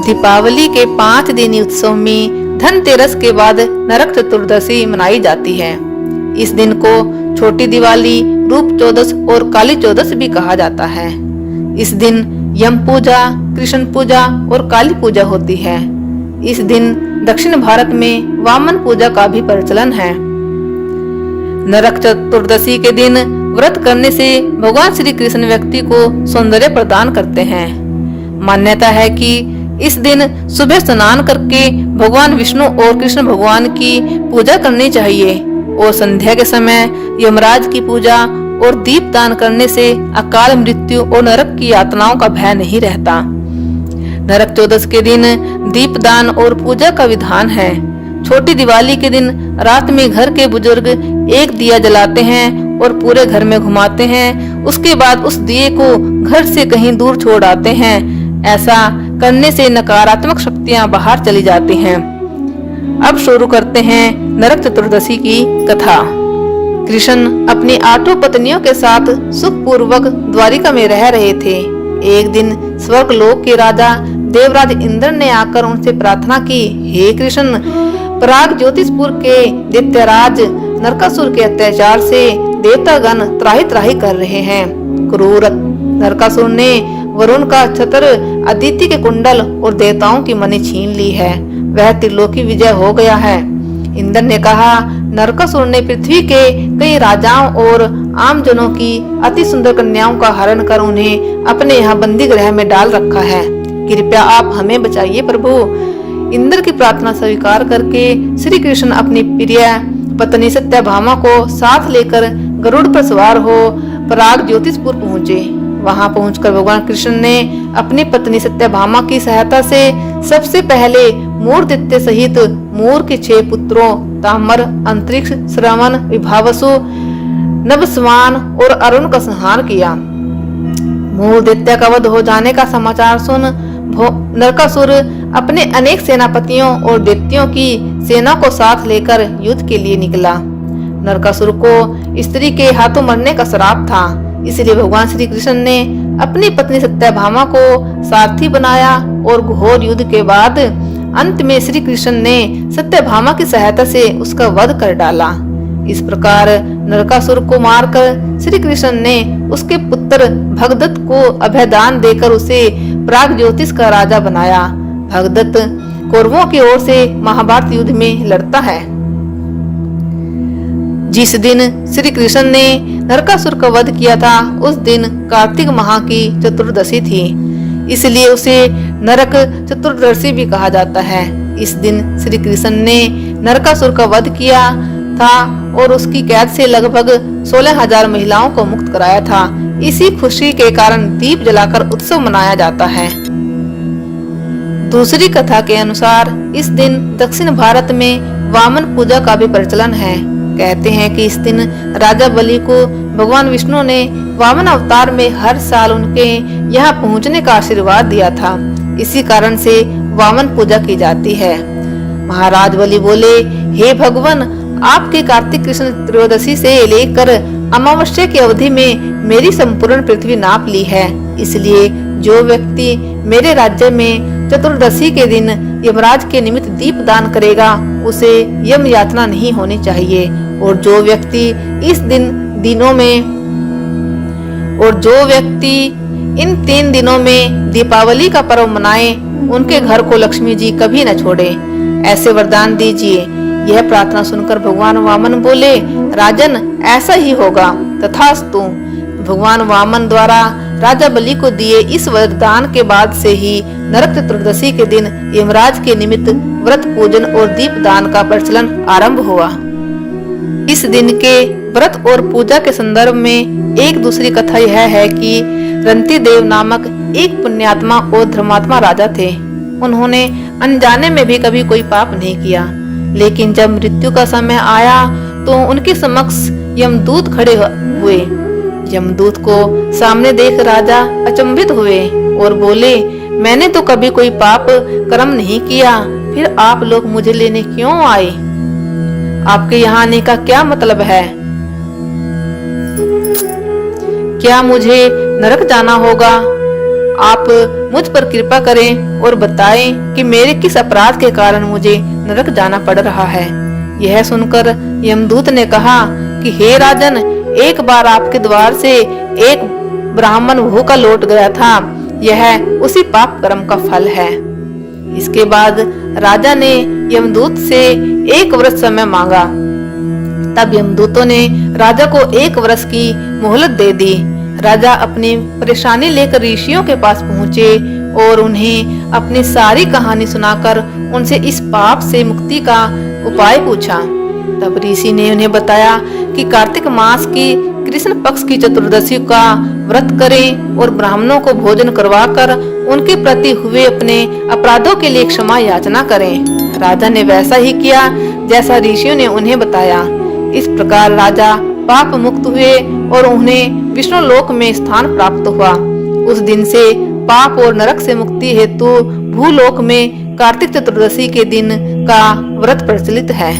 दीपावली के 5 दिनी उत्सव में धनतेरस के बाद नरक चतुर्दशी मनाई जाती है। इस दिन को छोटी दिवाली, रूप चौदस और काली चौदस भी कहा जाता है। इस दिन यम पूजा, कृष्ण पूजा और काली पूजा होती है। इस दिन दक्षिण भारत में वामन पूजा का भी प्रचलन है। नरक चतुर्दशी के दिन व्रत करने से भगवान श्री कृष्ण व्यक्ति को सौंदर्य प्रदान करते हैं। मान्यता है कि इस दिन सुबह स्नान करके भगवान विष्णु और कृष्ण भगवान की पूजा करनी चाहिए और संध्या के समय यमराज की पूजा और दीप दान करने से अकाल मृत्यु और नरक की यातनाओं का भय नहीं रहता। नरक चौदस के दिन दीप दान और पूजा का विधान है। छोटी दिवाली के दिन रात में घर के बुजुर्ग एक दिया जलाते हैं और पूरे घर में घुमाते हैं। उसके बाद उस दिए को घर से कहीं दूर छोड़ आते हैं। ऐसा करने से नकारात्मक शक्तियां बाहर चली जाती हैं। अब शुरू करते हैं नरक चतुर्दशी की कथा। कृष्ण अपनी 8 पत्नियों के साथ सुखपूर्वक द्वारिका में रह रहे थे। एक दिन स्वर्ग लोक के राजा देवराज इंद्र ने आकर उनसे प्रार्थना की, हे कृष्ण, पराग ज्योतिषपुर के दैत्यराज नरकासुर के अत्याचार से देवतागण त्राहि त्राहि कर रहे हैं। क्रूर नरकासुर ने वरुण का छत्र, अदिति के कुंडल और देवताओं की मणि छीन ली है। वह त्रिलोकी विजय हो गया है। इंद्र ने कहा, नरकासुर ने पृथ्वी के कई राजाओं और आम जनों की अति सुंदर कन्याओं का हरण कर उन्हें अपने यहाँ बंदी गृह में डाल रखा है। कृपया आप हमें बचाइए प्रभु। इंद्र की प्रार्थना स्वीकार करके श्री कृष्ण अपनी प्रिय पत्नी सत्यभामा को साथ लेकर गरुड़ पर सवार हो पराग ज्योतिषपुर पहुँचे। वहां पहुंचकर भगवान कृष्ण ने अपनी पत्नी सत्यभामा की सहायता से सबसे पहले मूर्तित्य सहित मूर के 6 पुत्रों तामर, अंतरिक्ष, श्रवण, विभावसु, नभस्वान और अरुण का संहार किया। मूर्तित्य का वध हो जाने का समाचार सुन नरकासुर अपने अनेक सेनापतियों और दैत्यों की सेना को साथ लेकर युद्ध के लिए निकला। नरकासुर को स्त्री के हाथों मरने का श्राप था, इसलिए भगवान श्री कृष्ण ने अपनी पत्नी सत्यभामा को सारथी बनाया और घोर युद्ध के बाद अंत में श्री कृष्ण ने सत्यभामा की सहायता से उसका वध कर डाला। इस प्रकार नरकासुर को मारकर श्री कृष्ण ने उसके पुत्र भगदत्त को अभयदान देकर उसे प्राग ज्योतिष का राजा बनाया। भगदत्त कौरवों की ओर से महाभारत युद्ध में लड़ता है। जिस दिन श्री कृष्ण ने नरकासुर का वध किया था उस दिन कार्तिक माह की चतुर्दशी थी, इसलिए उसे नरक चतुर्दशी भी कहा जाता है। इस दिन श्री कृष्ण ने नरकासुर का वध किया था और उसकी कैद से लगभग 16,000 महिलाओं को मुक्त कराया था। इसी खुशी के कारण दीप जलाकर उत्सव मनाया जाता है। दूसरी कथा के अनुसार इस दिन दक्षिण भारत में वामन पूजा का भी प्रचलन है। कहते हैं कि इस दिन राजा बलि को भगवान विष्णु ने वामन अवतार में हर साल उनके यहाँ पहुँचने का आशीर्वाद दिया था। इसी कारण से वामन पूजा की जाती है। महाराज बलि बोले, हे भगवान, आपके कार्तिक कृष्ण त्रयोदशी से लेकर अमावस्या की अवधि में मेरी संपूर्ण पृथ्वी नाप ली है। इसलिए जो व्यक्ति मेरे राज्य में चतुर्दशी के दिन यमराज के निमित्त दीप दान करेगा उसे यम यातना नहीं होनी चाहिए। और जो व्यक्ति इन 3 दिनों में दीपावली का पर्व मनाए उनके घर को लक्ष्मी जी कभी न छोड़े। ऐसे वरदान दीजिए। यह प्रार्थना सुनकर भगवान वामन बोले, राजन, ऐसा ही होगा, तथास्तु। भगवान वामन द्वारा राजा बलि को दिए इस वरदान के बाद से ही नरक चतुर्दशी के दिन यमराज के निमित्त व्रत पूजन और दीप दान का प्रचलन आरंभ हुआ। इस दिन के व्रत और पूजा के संदर्भ में एक दूसरी कथा यह है कि रंती देव नामक एक पुण्यात्मा और धर्मात्मा राजा थे। उन्होंने अनजाने में भी कभी कोई पाप नहीं किया, लेकिन जब मृत्यु का समय आया तो उनके समक्ष यमदूत खड़े हुए। यमदूत को सामने देख राजा अचंभित हुए और बोले, मैंने तो कभी कोई पाप कर्म नहीं किया, फिर आप लोग मुझे लेने क्यों आए? आपके यहाँ आने का क्या मतलब है? क्या मुझे नरक जाना होगा? आप मुझ पर कृपा करें और बताएं कि मेरे किस अपराध के कारण मुझे नरक जाना पड़ रहा है। यह सुनकर यमदूत ने कहा कि हे राजन, एक बार आपके द्वार से एक ब्राह्मण भूखा लौट गया था, यह उसी पाप कर्म का फल है। इसके बाद राजा ने यमदूत से 1 वर्ष समय मांगा। तब यमदूतों ने राजा को 1 वर्ष की मोहलत दे दी। राजा अपनी परेशानी लेकर ऋषियों के पास पहुँचे और उन्हें अपनी सारी कहानी सुनाकर उनसे इस पाप से मुक्ति का उपाय पूछा। तब ऋषि ने उन्हें बताया कि कार्तिक मास की कृष्ण पक्ष की चतुर्दशी का व्रत करें और ब्राह्मणों को भोजन करवाकर उनके प्रति हुए अपने अपराधों के लिए क्षमा याचना करें। राजा ने वैसा ही किया जैसा ऋषियों ने उन्हें बताया। इस प्रकार राजा पाप मुक्त हुए और उन्हें विष्णु लोक में स्थान प्राप्त हुआ। उस दिन से पाप और नरक से मुक्ति हेतु भूलोक में कार्तिक चतुर्दशी के दिन का व्रत प्रचलित है।